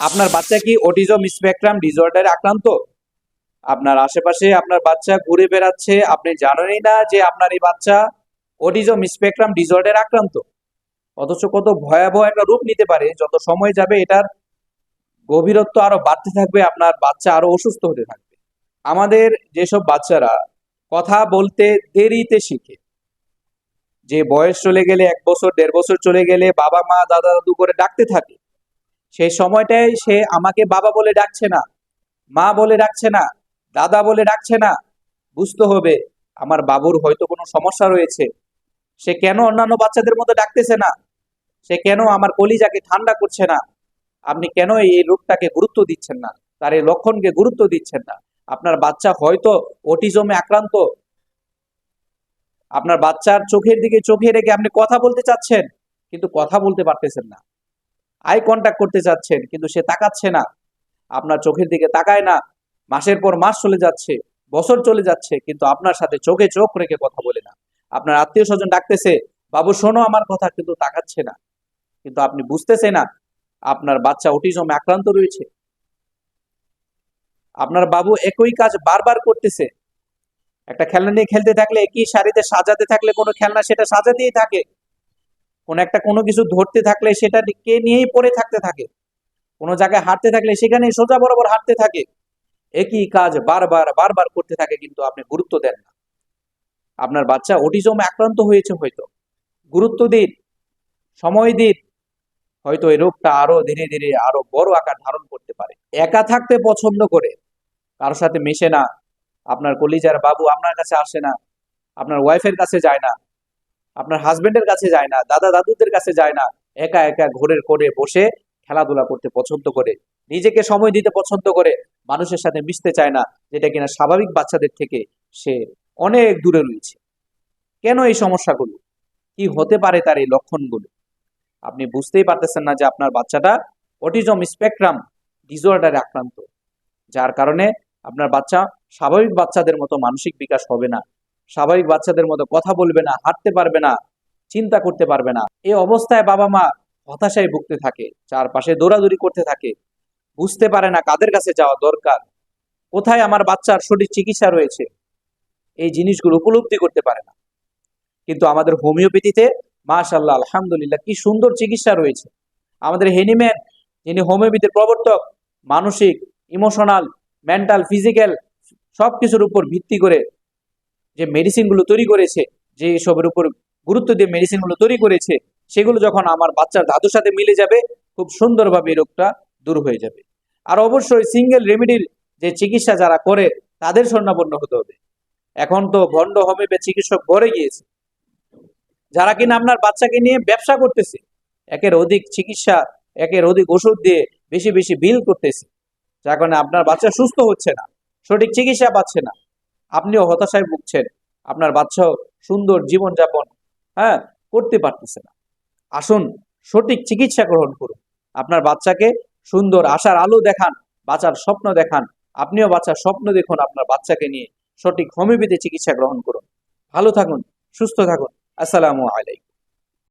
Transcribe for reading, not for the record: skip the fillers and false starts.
আপনার বাচ্চা কি অটিজম স্পেকট্রাম ডিসঅর্ডারে আক্রান্ত? আপনার আশেপাশে আপনার বাচ্চা ঘুরে বেড়াচ্ছে, আপনি জানেনই না যে আপনার এই বাচ্চা অটিজম স্পেকট্রাম ডিসঅর্ডারে আক্রান্ত। অথচ কত ভয়াবহ একটা রূপ নিতে পারে। যত সময় যাবে এটার গভীরত্ব আরো বাড়তে থাকবে, আপনার বাচ্চা আরো অসুস্থ হতে থাকবে। আমাদের যেসব বাচ্চারা কথা বলতে দেরিতে শিখে, যে বয়স চলে গেলে 1 বছর 1.5 বছর চলে গেলে বাবা মা দাদা দাদু করে ডাকতে থাকে, সেই সময়টাই সে আমাকে বাবা বলে ডাকছে না, মা বলে ডাকছে না, দাদা বলে ডাকছে না। বুঝতে হবে আমার বাবুর হয়তো কোনো সমস্যা রয়েছে। সে কেন অন্যান্য বাচ্চাদের মতো ডাকতেছে না, সে কেন আমার কলিজাকে ঠান্ডা করছে না, আপনি কেন এই রোগটাকে গুরুত্ব দিচ্ছেন না, তার এই লক্ষণকে গুরুত্ব দিচ্ছেন না। আপনার বাচ্চা হয়তো অটিজমে আক্রান্ত। আপনার বাচ্চার চোখের দিকে চোখে রেখে আপনি কথা বলতে চাচ্ছেন, কিন্তু কথা বলতে পারতেছেন না। আই কন্ট্যাক্ট করতে চাচ্ছেন, কিন্তু সে তাকাচ্ছে না, আপনার চোখের দিকে তাকায় না। মাসের পর মাস চলে যাচ্ছে, বছর চলে যাচ্ছে, কিন্তু আপনার সাথে চোখে চোখ রেখে কথা বলে না। আপনার আত্মীয় স্বজন ডাকতেছে, বাবু শোনো আমার কথা, কিন্তু তাকাচ্ছে না। কিন্তু আপনি বুঝতেছে না আপনার বাচ্চা অটিজমে আক্রান্ত রয়েছে। আপনার বাবু একই কাজ বারবার করতেছে। একটা খেলনা নিয়ে খেলতে থাকলে, একই সারিতে সাজাতে থাকলে কোনো খেলনা সেটা সাজাতেই থাকে, কোনো কিছু ধরতে থাকলে সেটা কে নিয়েই পড়ে থাকতে থাকে, কোনো জায়গায় হাঁটতে থাকলে সেখানে সোজা বরাবর হাঁটতে থাকে। একই কাজ বারবার বারবার করতে থাকে, কিন্তু আপনি গুরুত্ব দেন না। আপনার বাচ্চা অটিজমে আক্রান্ত হয়েছে, হয়তো গুরুত্ব দিন, সময় দিন। হয়তো এই রোগটা আরো ধীরে ধীরে আরো বড় আকার ধারণ করতে পারে। একা থাকতে পছন্দ করে, কারোর সাথে মেশে না। আপনার কলিজার বাবু আপনার কাছে আসে না, আপনার ওয়াইফের কাছে যায় না, আপনার হাজবেন্ডের কাছে যায় না, দাদা দাদুদের কাছে যায় না। একা একা ঘোরের কোণে বসে খেলাধুলা করতে পছন্দ করে, নিজেকে সময় দিতে পছন্দ করে, মানুষের সাথে মিশতে চায় না, যেটা কিনা স্বাভাবিক বাচ্চাদের থেকে সে অনেক দূরে রয়েছে। কেন এই সমস্যাগুলো, কি হতে পারে তার এই লক্ষণগুলো? আপনি বুঝতেই পারতেছেন না যে আপনার বাচ্চাটা অটিজম স্পেকট্রাম ডিসঅর্ডারে আক্রান্ত, যার কারণে আপনার বাচ্চা স্বাভাবিক বাচ্চাদের মতো মানসিক বিকাশ হবে না, স্বাভাবিক বাচ্চাদের মতো কথা বলবে না, হাঁটতে পারবে না, চিন্তা করতে পারবে না। এই অবস্থায় বাবা মা হতাশায় ভুগতে থাকে, চারপাশে দৌড়াদৌড়ি করতে থাকে, বুঝতে পারে না কাদের কাছে যাওয়া দরকার, কোথায় আমার বাচ্চার সঠিক চিকিৎসা রয়েছে, এই জিনিসগুলো উপলব্ধি করতে পারে না। কিন্তু আমাদের হোমিওপ্যাথিতে মাশাআল্লাহ আলহামদুলিল্লাহ কি সুন্দর চিকিৎসা রয়েছে। আমাদের হেনিম্যান, যিনি হোমিওপ্যাথির প্রবর্তক, মানসিক, ইমোশনাল, মেন্টাল, ফিজিক্যাল সবকিছুর উপর ভিত্তি করে যে মেডিসিনগুলো তৈরি করেছে, যে সবের উপর গুরুত্ব দিয়ে মেডিসিনগুলো তৈরি করেছে, সেগুলো যখন আমার বাচ্চার ধাতুর সাথে মিলে যাবে, খুব সুন্দরভাবে এই রোগটা দূর হয়ে যাবে। আর অবশ্যই সিঙ্গেল রেমেডির যে চিকিৎসা যারা করে তাদের শরণাপন্ন হতে হবে। এখন তো ভণ্ড হোমিওপ্যাথি চিকিৎসক ভরে গিয়েছে, যারা কিনা আপনার বাচ্চাকে নিয়ে ব্যবসা করতেছে, একের অধিক চিকিৎসা, একের অধিক ওষুধ দিয়ে বেশি বেশি বিল করতেছে, যার কারণে আপনার বাচ্চা সুস্থ হচ্ছে না, সঠিক চিকিৎসা পাচ্ছে না, আপনিও হতাশায় ভুগছেন, আপনার বাচ্চাও সুন্দর জীবনযাপন করতে পারতেছে না। আসুন সঠিক চিকিৎসা গ্রহণ করুন, আপনার বাচ্চাকে সুন্দর আশার আলো দেখান, বাঁচার স্বপ্ন দেখান। আপনিও বাচ্চার স্বপ্ন দেখুন, আপনার বাচ্চাকে নিয়ে সঠিক হোমিওপ্যাথি চিকিৎসা গ্রহণ করুন। ভালো থাকুন, সুস্থ থাকুন। আসসালামু আলাইকুম।